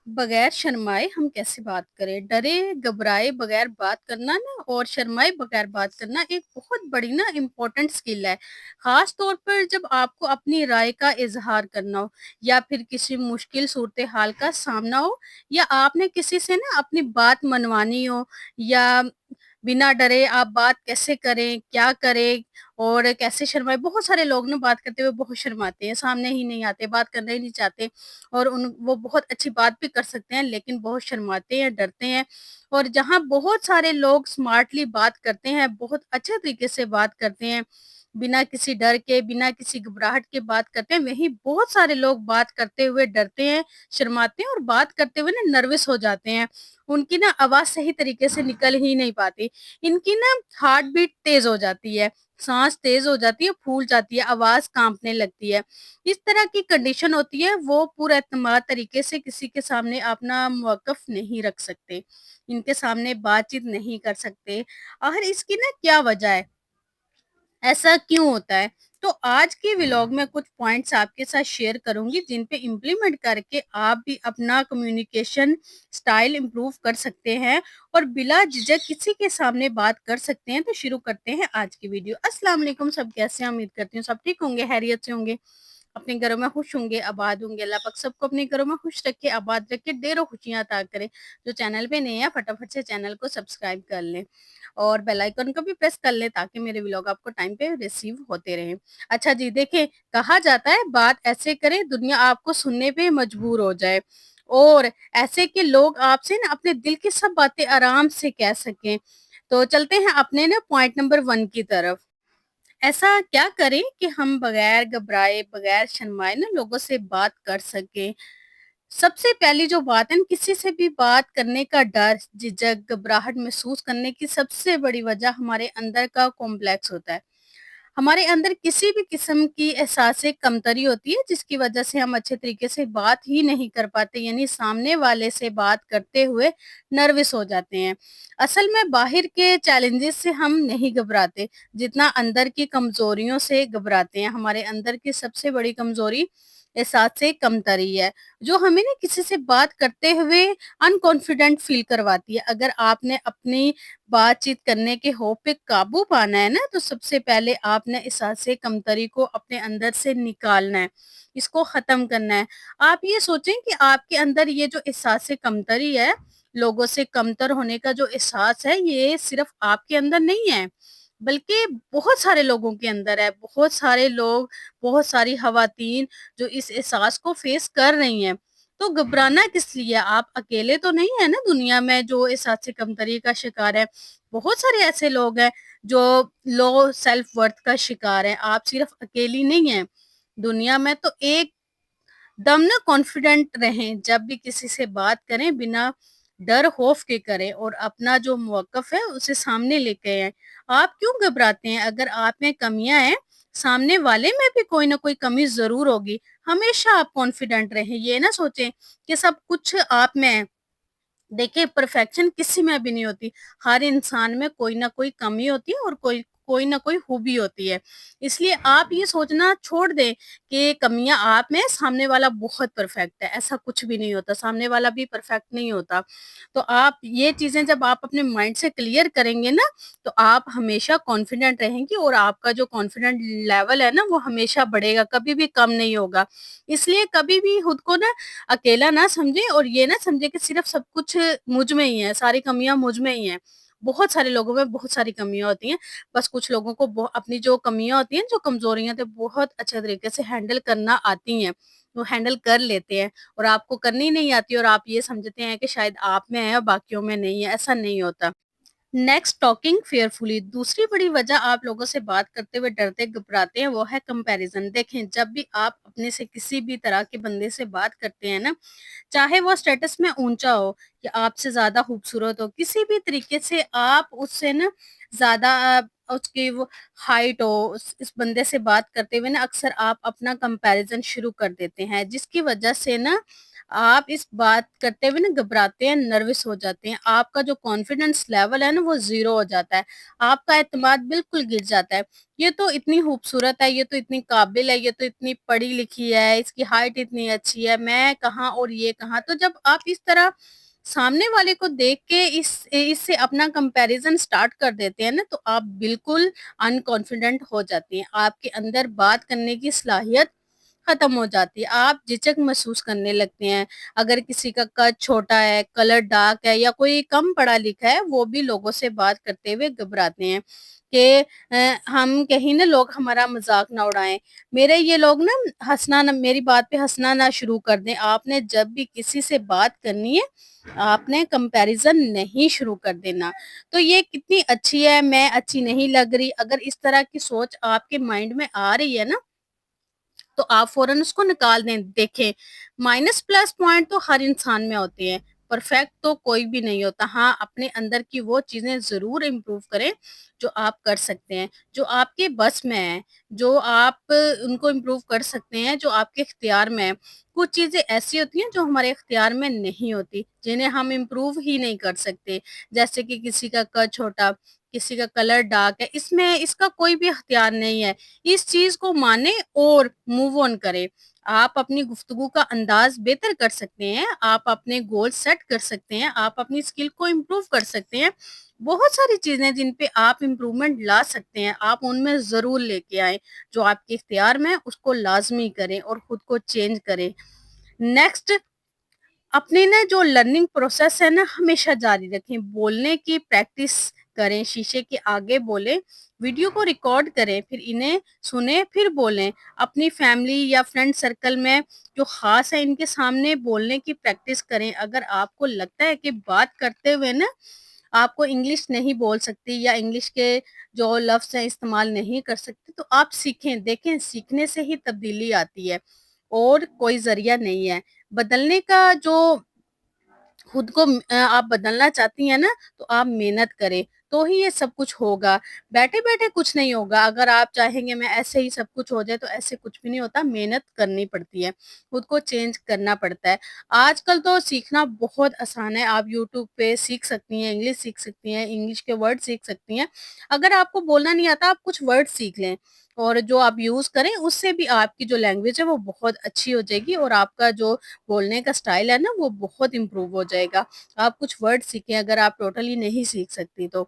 बगैर शर्माए हम कैसे बात करें? डरे, घबराए बगैर बात करना ना और शर्माए बगैर बात करना एक बहुत बड़ी ना इम्पोर्टेंट स्किल है। ख़ास तौर पर जब आपको अपनी राय का इज़हार करना हो या फिर किसी मुश्किल सूरत-हाल का सामना हो या आपने किसी से ना अपनी बात मनवानी हो या बिना डरे आप बात कैसे करें, क्या करें और कैसे शर्माएँ? बहुत सारे लोग ना बात करते हुए बहुत शर्माते हैं, सामने ही नहीं आते, बात करना ही नहीं चाहते। और उन वो बहुत अच्छी बात भी कर सकते हैं लेकिन बहुत शर्माते हैं, डरते हैं और जहाँ बहुत सारे लोग स्मार्टली बात करते हैं, बहुत अच्छे तरीके से बात करते हैं, बिना किसी डर के, बिना किसी घबराहट के बात करते हैं, वहीं बहुत सारे लोग बात करते हुए डरते हैं, शर्माते हैं और बात करते हुए ना नर्वस हो जाते हैं। उनकी ना आवाज़ सही तरीके से निकल ही नहीं पाती। इनकी ना हार्ट बीट तेज़ हो जाती है, साँस तेज़ हो जाती है, फूल जाती है, आवाज़ काँपने लगती है। इस तरह की कंडीशन होती है, वो पुरएतमाद तरीके से किसी के सामने अपना मौक़िफ़ नहीं रख सकते, इनके सामने बातचीत नहीं कर सकते। आखिर इसकी ना क्या वजह है? ऐसा क्यों होता है? तो आज के व्लॉग में कुछ पॉइंट्स आपके साथ शेयर करूँगी जिन पे इम्प्लीमेंट करके आप भी अपना कम्युनिकेशन स्टाइल इम्प्रूव कर सकते हैं और बिला झिझक किसी के सामने बात कर सकते हैं। तो शुरू करते हैं आज की वीडियो। अस्सलाम वालेकुम, सब कैसे हैं? उम्मीद करती हूँ सब ठीक होंगे, खैरियत से होंगे। अपने घरों में खुश होंगे, आबाद होंगे। अल्लाह पाक सबको अपने घरों में खुश रखे, आबाद रखे, ढेरों खुशियाँ अता करे। जो चैनल पे नए हैं फटाफट से चैनल को सब्सक्राइब कर लें और बेल आइकन को भी प्रेस कर लें ताकि मेरे व्लॉग आपको टाइम पे रिसीव होते रहें। अच्छा जी, देखिए कहा जाता है बात ऐसे करें दुनिया आपको सुनने पे मजबूर हो जाए और ऐसे कि लोग आपसे ना अपने दिल की सब बातें आराम से कह सकें। तो चलते हैं अपने ना पॉइंट नंबर 1 की तरफ। ऐसा क्या करें कि हम बगैर घबराए, बगैर शर्माए ना लोगों से बात कर सकें? सबसे पहली जो बात है ना, किसी से भी बात करने का डर, झिझक, घबराहट महसूस करने की सबसे बड़ी वजह हमारे अंदर का कॉम्प्लेक्स होता है। हमारे अंदर किसी भी किस्म की एहसास कमतरी होती है जिसकी वजह से हम अच्छे तरीके से बात ही नहीं कर पाते, यानी सामने वाले से बात करते हुए नर्वस हो जाते हैं। असल में बाहर के चैलेंजेस से हम नहीं घबराते, जितना अंदर की कमजोरियों से घबराते हैं। हमारे अंदर की सबसे बड़ी कमजोरी एहसास कमतरी है, जो हमें ना किसी से बात करते हुए अनकॉन्फिडेंट फील करवाती है। अगर आपने अपनी बातचीत करने के होप पे काबू पाना है ना, तो सबसे पहले आपने एहसास कमतरी को अपने अंदर से निकालना है, इसको ख़त्म करना है। आप ये सोचें कि आपके अंदर ये जो एहसास कमतरी है, लोगों से कमतर होने का जो एहसास है, ये सिर्फ़ आपके अंदर नहीं है, बल्कि बहुत सारे लोगों के अंदर है। बहुत सारे लोग, बहुत सारी ख़वातीन जो इस एहसास को फ़ेस कर रही हैं। तो घबराना किस लिए? आप अकेले तो नहीं है ना दुनिया में जो एहसास कमतरी का शिकार है। बहुत सारे ऐसे लोग हैं जो लो सेल्फ वर्थ का शिकार हैं। आप सिर्फ अकेली नहीं हैं दुनिया में। तो एक दम ना कॉन्फिडेंट रहें, जब भी किसी से बात करें बिना डर खौफ के करें और अपना जो मौक़िफ़ है उसे सामने लेके आएँ। आप क्यों घबराते हैं? अगर आप में कमियाँ हैं, सामने वाले में भी कोई ना कोई कमी ज़रूर होगी। हमेशा आप कॉन्फिडेंट रहें, ये ना सोचें कि सब कुछ आप में है। देखिए परफेक्शन किसी में भी नहीं होती। हर इंसान में कोई ना कोई कमी होती है और कोई कोई ना कोई खूबी होती है। इसलिए आप ये सोचना छोड़ दें कि कमियाँ आप में हैं, सामने वाला बहुत परफेक्ट है। ऐसा कुछ भी नहीं होता, सामने वाला भी परफेक्ट नहीं होता। तो आप ये चीज़ें जब आप अपने माइंड से क्लियर करेंगे ना, तो आप हमेशा कॉन्फिडेंट रहेंगी और आपका जो कॉन्फिडेंट लेवल है ना, वो हमेशा बढ़ेगा, कभी भी कम नहीं होगा। इसलिए कभी भी खुद को ना अकेला ना समझें और ये ना समझें कि सिर्फ सब कुछ मुझ में ही है, सारी कमियाँ मुझ में ही हैं। बहुत सारे लोगों में बहुत सारी कमियाँ होती हैं, बस कुछ लोगों को अपनी जो कमियाँ होती हैं, जो कमज़ोरियाँ होती हैं, बहुत अच्छे तरीके से हैंडल करना आती हैं। वो हैंडल कर लेते हैं और आपको करनी नहीं आती और आप ये समझते हैं कि शायद आप में है और बाकियों में नहीं है, ऐसा नहीं होता। Next, talking fearfully. दूसरी बड़ी वजह आप लोगों से बात करते हुए डरते घबराते हैं वो है कंपैरिजन। देखें, जब भी आप अपने से किसी भी तरह के बंदे से बात करते हैं ना, चाहे वो स्टेटस में ऊंचा हो या आपसे ज्यादा खूबसूरत हो, किसी भी तरीके से आप उससे ना ज्यादा उसकी वो हाइट हो, इस बंदे से बात करते हुए ना अक्सर आप अपना कंपैरिजन शुरू कर देते हैं, जिसकी वजह से ना आप इस बात करते हुए ना घबराते हैं, नर्वस हो जाते हैं, आपका जो कॉन्फिडेंस लेवल है ना वो ज़ीरो हो जाता है, आपका एतमाद बिल्कुल गिर जाता है। ये तो इतनी खूबसूरत है, ये तो इतनी काबिल है, ये तो इतनी पढ़ी-लिखी है, इसकी हाइट इतनी अच्छी है, मैं कहाँ और ये कहाँ। तो जब आप इस तरह सामने वाले को देख के इससे अपना कंपैरिज़न स्टार्ट कर देते हैं ना, तो आप बिल्कुल अनकॉन्फिडेंट हो जाती हैं। आपके अंदर बात करने की सलाहियत खत्म हो जाती है, आप झिझक महसूस करने लगते हैं। अगर किसी का कद छोटा है, कलर डार्क है या कोई कम पढ़ा-लिखा है, वो भी लोगों से बात करते हुए घबराते हैं कि हम कहीं ना लोग हमारा मज़ाक ना उड़ाएँ। मेरे ये लोग ना हँसना ना मेरी बात पे हँसना ना शुरू कर दें। आपने जब भी किसी से बात करनी है, आपने कंपैरिज़न नहीं शुरू कर देना। तो ये कितनी अच्छी है, मैं अच्छी नहीं लग रही, अगर इस तरह की सोच आपके माइंड में आ रही है ना, तो आप फ़ौरन उसको निकाल दें। देखें, माइनस प्लस पॉइंट तो हर इंसान में होते हैं, परफेक्ट तो कोई भी नहीं होता। हाँ, अपने अंदर की वो चीज़ें ज़रूर इम्प्रूव करें, जो आप कर सकते हैं, जो आपके बस में है, जो आप उनको इम्प्रूव कर सकते हैं, जो आपके इख्तियार में है। कुछ चीज़ें ऐसी होती हैं, जो हमारे इख्तियार में नहीं होती, जिन्हें हम इम्प्रूव ही नहीं कर सकते। जैसे कि किसी का कद छोटा, किसी का कलर डार्क है, इसमें इसका कोई भी इख्तियार नहीं है। इस चीज़ को मानें और मूव ऑन करें। आप अपनी गुफ्तगू का अंदाज़ बेहतर कर सकते हैं, आप अपने गोल सेट कर सकते हैं, आप अपनी स्किल को इम्प्रूव कर सकते हैं। बहुत सारी चीज़ें जिन पे आप इम्प्रूवमेंट ला सकते हैं, आप उनमें ज़रूर लेके आएँ। जो आपके इख्तियार में है, उसको लाज़मी करें और खुद को चेंज करें। नेक्स्ट, अपने ना जो लर्निंग प्रोसेस है ना हमेशा जारी रखें, बोलने की प्रैक्टिस करें, शीशे के आगे बोलें, वीडियो को रिकॉर्ड करें, फिर इन्हें सुनें, फिर बोलें। अपनी फैमिली या फ्रेंड सर्कल में जो ख़ास है इनके सामने बोलने की प्रैक्टिस करें। अगर आपको लगता है कि बात करते हुए ना आपको इंग्लिश नहीं बोल सकती या इंग्लिश के जो लफ्ज़ हैं इस्तेमाल नहीं कर सकते, तो आप सीखें। देखें, सीखने से ही तब्दीली आती है और कोई ज़रिया नहीं है। बदलने का जो खुद को आप बदलना चाहती हैं ना, तो आप मेहनत करें, तो ही ये सब कुछ होगा। बैठे-बैठे कुछ नहीं होगा, अगर आप चाहेंगे मैं ऐसे ही सब कुछ हो जाए, तो ऐसे कुछ भी नहीं होता, मेहनत करनी पड़ती है, खुद को चेंज करना पड़ता है। आजकल तो सीखना बहुत आसान है, आप यूट्यूब पे सीख सकती हैं, इंग्लिश सीख सकती हैं, इंग्लिश के वर्ड सीख सकती हैं। अगर आपको बोलना नहीं आता, आप कुछ वर्ड सीख लें और जो आप यूज़ करें, उससे भी आपकी जो लैंग्वेज है, वो बहुत अच्छी हो जाएगी और आपका जो बोलने का स्टाइल है ना वो बहुत इम्प्रूव हो जाएगा। आप कुछ वर्ड सीखें, अगर आप टोटली नहीं सीख सकती तो।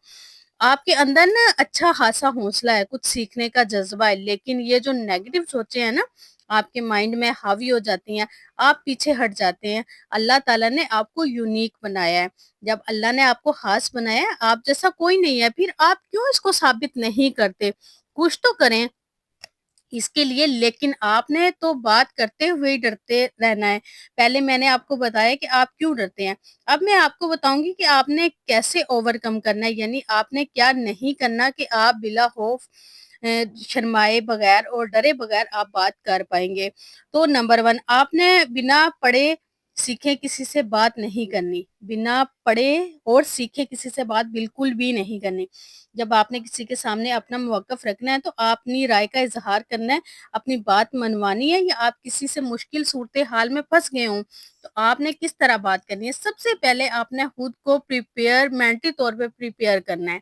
आपके अंदर ना अच्छा खासा हौसला है, कुछ सीखने का जज़्बा है, लेकिन ये जो नेगेटिव सोचें हैं ना, आपके माइंड में हावी हो जाती हैं, आप पीछे हट जाते हैं। अल्लाह ताला ने आपको यूनिक बनाया है। जब अल्लाह ने आपको ख़ास बनाया है, आप जैसा कोई नहीं है, फिर आप क्यों इसको साबित नहीं करते? कुछ तो करें। इसके लिए, लेकिन आपने तो बात करते हुए ही डरते रहना है। पहले मैंने आपको बताया कि आप क्यों डरते हैं। अब मैं आपको बताऊँगी कि आपने कैसे ओवरकम करना है, यानी आपने क्या नहीं करना कि आप बिला खौफ शर्माए बगैर और डरे बगैर आप बात कर पाएँगे। तो नंबर 1, आपने बिना पढ़े सीखे किसी से बात नहीं करनी। बिना पढ़े और सीखे किसी से बात बिल्कुल भी नहीं करनी। जब आपने किसी के सामने अपना मौक़िफ़ रखना है, तो अपनी राय का इज़हार करना है, अपनी बात मनवानी है, या आप किसी से मुश्किल सूरत-ए-हाल में फँस गए हों, तो आपने किस तरह बात करनी है। सबसे पहले आपने खुद को मेंटली तौर पे प्रिपेयर करना है।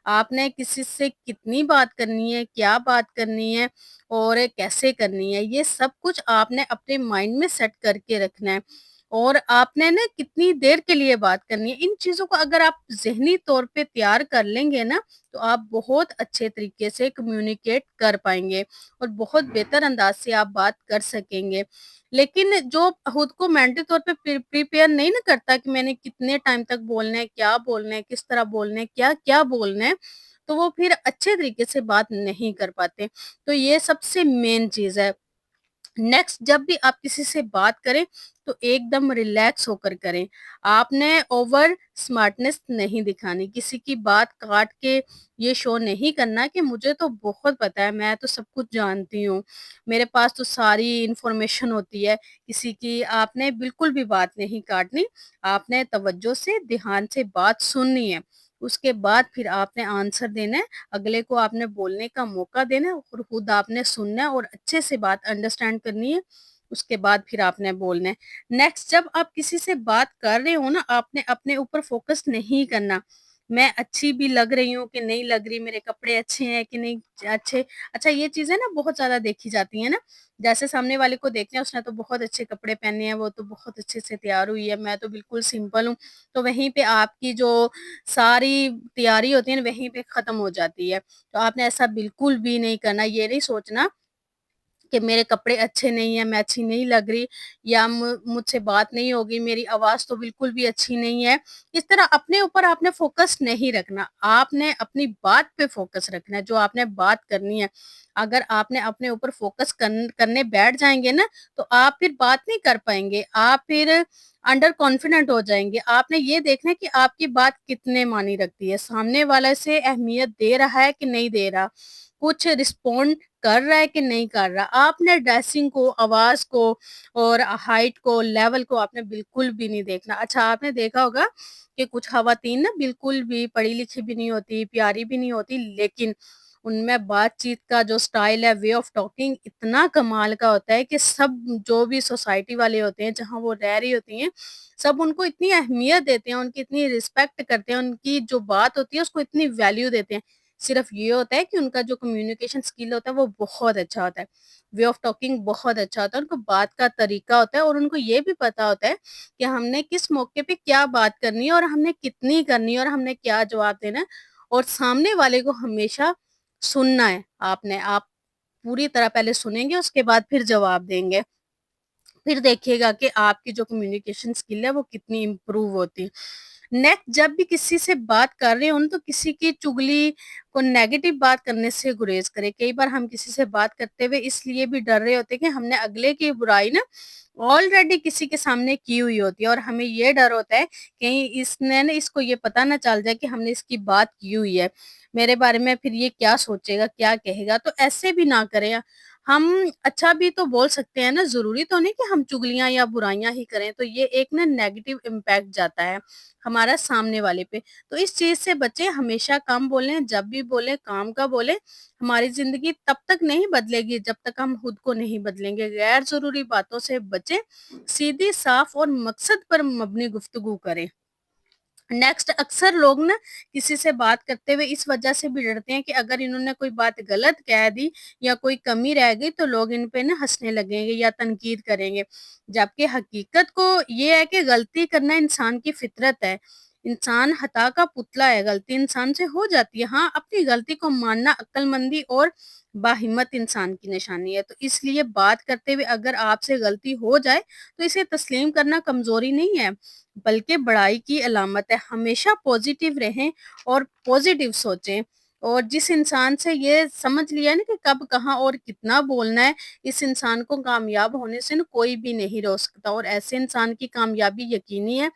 आपने किसी से कितनी बात करनी है, क्या बात करनी है और कैसे करनी है, ये सब कुछ आपने अपने माइंड में सेट करके रखना है। और आपने ना कितनी देर के लिए बात करनी है, इन चीज़ों को अगर आप ज़हनी तौर पे तैयार कर लेंगे ना, तो आप बहुत अच्छे तरीके से कम्युनिकेट कर पाएँगे और बहुत बेहतर अंदाज़ से आप बात कर सकेंगे। लेकिन जो खुद को मेंटली तौर पे प्रिपेयर नहीं ना करता कि मैंने कितने टाइम तक बोलना है, क्या बोलना है, किस तरह बोलना है, क्या-क्या बोलना है, तो वो फिर अच्छे तरीके से बात नहीं कर पाते। तो ये सबसे मेन चीज़ है। नेक्स्ट, जब भी आप किसी से बात करें, तो एकदम रिलैक्स होकर करें। आपने ओवर स्मार्टनेस नहीं दिखानी, किसी की बात काट के ये शो नहीं करना कि मुझे तो बहुत पता है, मैं तो सब कुछ जानती हूँ, मेरे पास तो सारी इन्फॉर्मेशन होती है। किसी की आपने बिल्कुल भी बात नहीं काटनी, आपने तवज्जो से, ध्यान से बात सुननी है। उसके बाद फिर आपने आंसर देना है, अगले को आपने बोलने का मौका देना है और खुद आपने सुनना है और अच्छे से बात अंडरस्टैंड करनी है اس کے بعد پھر آپ نے بولنا ہے۔ نیکسٹ جب آپ کسی سے بات کر رہے ہو نا، آپ نے اپنے اوپر فوکس نہیں کرنا، میں اچھی بھی لگ رہی ہوں کہ نہیں لگ رہی، میرے کپڑے اچھے ہیں کہ نہیں اچھے۔ اچھا یہ چیزیں نا بہت زیادہ دیکھی جاتی ہیں نا، جیسے سامنے والے کو دیکھتے ہیں اس نے تو بہت اچھے کپڑے پہنے ہیں، وہ تو بہت اچھے سے تیار ہوئی ہے، میں تو بالکل سمپل ہوں، تو وہیں پہ آپ کی جو ساری تیاری ہوتی ہے نا وہیں پہ ختم ہو جاتی ہے۔ تو آپ نے ایسا بالکل بھی نہیں کرنا، یہ نہیں سوچنا کہ میرے کپڑے اچھے نہیں ہیں، میں اچھی نہیں لگ رہی، یا مجھ سے بات نہیں ہوگی، میری آواز تو بالکل بھی اچھی نہیں ہے۔ اس طرح اپنے اوپر آپ نے فوکس نہیں رکھنا، آپ نے اپنی بات پہ فوکس رکھنا ہے، جو آپ نے بات کرنی ہے۔ اگر آپ نے اپنے اوپر فوکس کرنے بیٹھ جائیں گے نا، تو آپ پھر بات نہیں کر پائیں گے، آپ پھر انڈر کانفیڈنٹ ہو جائیں گے۔ آپ نے یہ دیکھنا ہے کہ آپ کی بات کتنے معنی رکھتی ہے، سامنے والا سے اہمیت دے رہا ہے کہ نہیں دے رہا، کچھ رسپونڈ کر رہا ہے کہ نہیں کر رہا۔ آپ نے ڈریسنگ کو، آواز کو اور ہائٹ کو، لیول کو آپ نے بالکل بھی نہیں دیکھنا۔ اچھا آپ نے دیکھا ہوگا کہ کچھ خواتین نا بالکل بھی پڑھی لکھی بھی نہیں ہوتی، پیاری بھی نہیں ہوتی، لیکن ان میں بات چیت کا جو سٹائل ہے، وے آف ٹاکنگ اتنا کمال کا ہوتا ہے کہ سب جو بھی سوسائٹی والے ہوتے ہیں جہاں وہ رہ رہی ہوتی ہیں، سب ان کو اتنی اہمیت دیتے ہیں، ان کی اتنی رسپیکٹ کرتے ہیں، ان کی جو بات ہوتی ہے اس کو اتنی ویلیو دیتے ہیں۔ صرف یہ ہوتا ہے کہ ان کا جو کمیونیکیشن اسکل ہوتا ہے وہ بہت اچھا ہوتا ہے، وے آف ٹاکنگ بہت اچھا ہوتا ہے، ان کو بات کا طریقہ ہوتا ہے، اور ان کو یہ بھی پتا ہوتا ہے کہ ہم نے کس موقع پہ کیا بات کرنی ہے، اور ہم نے کتنی کرنی ہے، اور ہم نے کیا جواب دینا ہے، اور سامنے والے کو ہمیشہ سننا ہے۔ آپ پوری طرح پہلے سنیں گے، اس کے بعد پھر جواب دیں گے، پھر دیکھیے گا کہ آپ کی جو کمیونیکیشن اسکل ہے وہ کتنی امپروو ہوتی ہے۔ نیکسٹ جب بھی کسی سے بات کر رہے ہوں تو کسی کی چگلی کو نیگیٹو بات کرنے سے گریز کرے۔ کئی بار ہم کسی سے بات کرتے ہوئے اس لیے بھی ڈر رہے ہوتے کہ ہم نے اگلے کی برائی نا آلریڈی کسی کے سامنے کی ہوئی ہوتی ہے، اور ہمیں یہ ڈر ہوتا ہے کہیں اس کو یہ پتا نہ چل جائے کہ ہم نے اس کی بات کی ہوئی ہے، میرے بارے میں پھر یہ کیا سوچے گا، کیا کہے گا۔ تو ایسے بھی نہ کریں، ہم اچھا بھی تو بول سکتے ہیں نا، ضروری تو نہیں کہ ہم چگلیاں یا برائیاں ہی کریں، تو یہ ایک نا نیگیٹو امپیکٹ جاتا ہے ہمارا سامنے والے پہ۔ تو اس چیز سے بچیں، ہمیشہ کم بولیں، جب بھی بولیں کام کا بولیں۔ ہماری زندگی تب تک نہیں بدلے گی جب تک ہم خود کو نہیں بدلیں گے۔ غیر ضروری باتوں سے بچیں، سیدھی صاف اور مقصد پر مبنی گفتگو کریں۔ نیکسٹ اکثر لوگ نا کسی سے بات کرتے ہوئے اس وجہ سے بھی ڈرتے ہیں کہ اگر انہوں نے کوئی بات غلط کہہ دی یا کوئی کمی رہ گئی تو لوگ ان پہ نا ہنسنے لگیں گے یا تنقید کریں گے، جبکہ حقیقت کو یہ ہے کہ غلطی کرنا انسان کی فطرت ہے، انسان خطا کا پتلا ہے، غلطی انسان سے ہو جاتی ہے۔ ہاں، اپنی غلطی کو ماننا عقل مندی اور باہمت انسان کی نشانی ہے، تو اس لیے بات کرتے ہوئے اگر آپ سے غلطی ہو جائے تو اسے تسلیم کرنا کمزوری نہیں ہے بلکہ بڑائی کی علامت ہے۔ ہمیشہ پوزیٹیو رہیں اور پوزیٹیو سوچیں، اور جس انسان سے یہ سمجھ لیا نا کہ کب کہاں اور کتنا بولنا ہے، اس انسان کو کامیاب ہونے سے نا کوئی بھی نہیں روک سکتا، اور ایسے انسان کی کامیابی یقینی ہے۔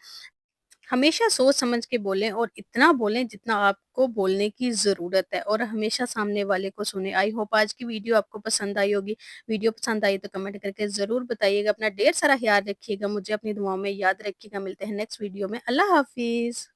ہمیشہ سوچ سمجھ کے بولیں، اور اتنا بولیں جتنا آپ کو بولنے کی ضرورت ہے، اور ہمیشہ سامنے والے کو سنیں۔ آئی ہوپ آج کی ویڈیو آپ کو پسند آئی ہوگی۔ ویڈیو پسند آئی تو کمنٹ کر کے ضرور بتائیے گا۔ اپنا ڈھیر سارا خیال رکھیے گا، مجھے اپنی دعاؤں میں یاد رکھیے گا۔ ملتے ہیں نیکسٹ ویڈیو میں۔ اللہ حافظ۔